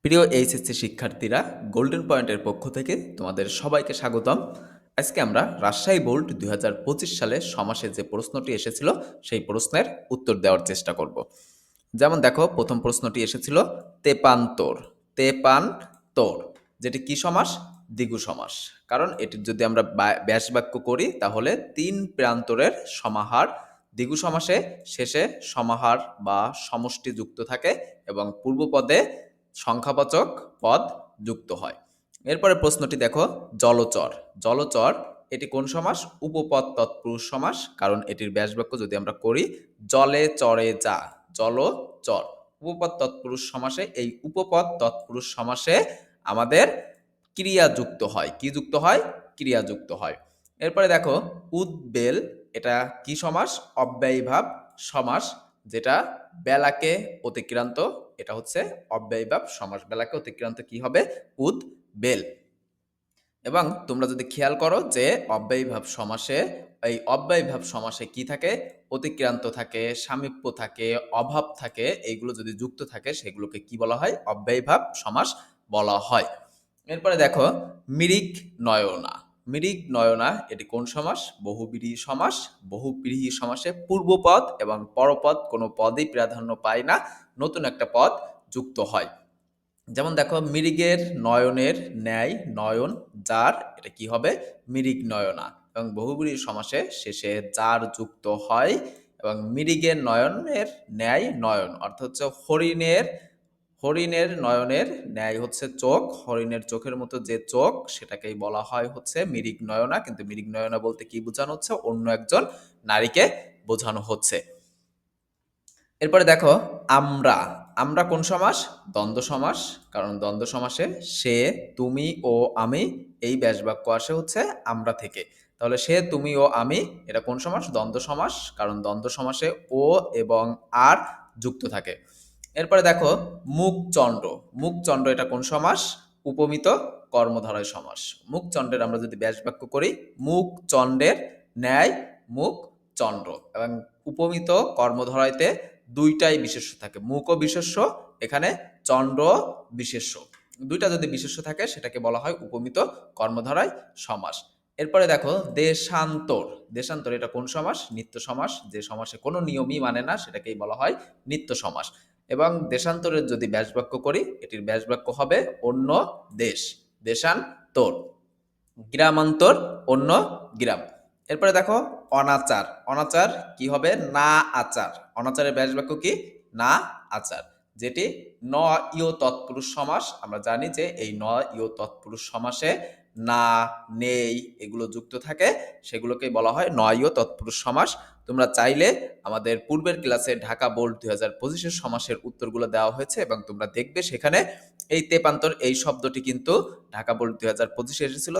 প্রিয় এইচএসসি শিক্ষার্থীরা, গোল্ডেন পয়েন্টের পক্ষ থেকে তোমাদের সবাইকে স্বাগতম। আজকে আমরা রাজশাহী বোর্ড 2025 সালে সমাসে যে প্রশ্নটি এসেছিল সেই প্রশ্নের উত্তর দেওয়ার চেষ্টা করব। যেমন দেখো, প্রথম প্রশ্নটি এসেছিল তেপান্তর। তেপান্তর যেটি কি সমাস? দ্বিগু সমাস। কারণ এটির যদি আমরা ব্যাস বাক্য করি তাহলে তিন প্রান্তরের সমাহার। দ্বিগু সমাসে শেষে সমাহার বা সমষ্টি যুক্ত থাকে এবং পূর্বপদে সংখ্যাবাচক পদ যুক্ত হয়। এরপরে প্রশ্নটি দেখো, জলচর। জলচর এটি কোন সমাস? উপপদ তৎপুরুষ সমাস। কারণ এটির ব্যাসবাক্য যদি আমরা করি জলে চরে যা, জলচর। উপপদ তৎপুরুষ সমাসে এই উপপদ তৎপুরুষ সমাসে আমাদের ক্রিয়া যুক্ত হয়। কি যুক্ত হয়? ক্রিয়া যুক্ত হয়। এরপরে দেখো, উদ্বেল এটা কি সমাস? অব্যয়ীভাব সমাস, যেটা বেলাকে অতিক্রান্ত। এটা হচ্ছে অব্যয়ীভাব সমাস। বেলাকে অতিক্রান্ত কি হবে? উদ্বেল। এবং তোমরা যদি খেয়াল করো যে অব্যয়ীভাব সমাসে, এই অব্যয়ীভাব সমাসে কি থাকে? অতিক্রান্ত থাকে, সামীপ্য থাকে, অভাব থাকে। এইগুলো যদি যুক্ত থাকে সেগুলোকে কি বলা হয়? অব্যয়ীভাব সমাস বলা হয়। এরপরে দেখো, মৃগ নয়না। মৃগ নয়না এটি কোন সমাস? বহুব্রীহি সমাস। বহুব্রীহি সমাসে পূর্বপদ এবং পরপদ কোনো পদই প্রাধান্য পায় না, নতুন একটা পদ যুক্ত হয়। যেমন দেখো, মৃগের নয়নের ন্যায় নয়ন যার, এটা কি হবে? মৃগ নয়না। এবং বহুব্রীহি সমাসে শেষে যার যুক্ত হয় এবং মৃগের নয়নের ন্যায় নয়ন অর্থাৎ হচ্ছে হরিণের, হরিণের নয়নের ন্যায় হচ্ছে চোখ। হরিণের চোখের মতো যে চোখ সেটাকেই বলা হয় হচ্ছে মৃগ নয়না। কিন্তু মৃগ নয়না বলতে কি বোঝানো হচ্ছে? অন্য একজন নারীকে বোঝানো হচ্ছে। এরপরে দেখো, আমরা। আমরা কোন সমাস? দ্বন্দ্ব সমাস। কারণ দ্বন্দ্ব সমাসে সে, তুমি ও আমি এই ব্যাসবাক্য আসে হচ্ছে আমরা থেকে। তাহলে সে, তুমি ও আমি এটা কোন সমাস? দ্বন্দ্ব সমাস। কারণ দ্বন্দ্ব সমাসে ও এবং আর যুক্ত থাকে। এরপরে দেখো, মুখচন্ড। মুখচন্ড এটা কোন সমাস? উপমিত কর্মধারয় সমাস। মুখচন্ডের আমরা যদি ব্যাসবাক্য করি মুখচন্ডের ন্যায় মুখচন্ড। এবং উপমিত কর্মধারয়তে দুইটাই বিশেষ্য থাকে, মুখ ও বিশেষ্য, এখানে চন্ড বিশেষ্য। দুইটা যদি বিশেষ্য থাকে সেটাকে বলা হয় উপমিত কর্মধারয় সমাস। এরপরে দেখো, দেশান্তর। দেশান্তর এটা কোন সমাস? নিত্য সমাস। যে সমাসে কোনো নিয়মই মানে না সেটাকেই বলা হয় নিত্য সমাস। এবং দেশান্তরের যদি ব্যাসবাক্য করি এটির ব্যাসবাক্য হবে অন্য দেশ। দেশান্তর। গ্রামান্তর, অন্য গ্রাম। এরপরে দেখো, অনাচার। অনাচার কি হবে? না আচার। অনাচারের ব্যাসবাক্য কি? না আচার, যেটি ন ইয় তৎপুরুষ সমাস। আমরা জানি যে এই ন ইয় তৎপুরুষ সমাসে না, নেই এগুলো যুক্ত থাকে, সেগুলোকেই বলা হয় ন ইয় তৎপুরুষ সমাস। তোমরা চাইলে আমাদের পূর্বের ক্লাসে ঢাকা বোর্ড 2025 সমাসের উত্তরগুলো দেওয়া হয়েছে এবং তোমরা দেখবে সেখানে এই তেপান্তর এই শব্দটি কিন্তু ঢাকা বোর্ড 2025 এসেছিল।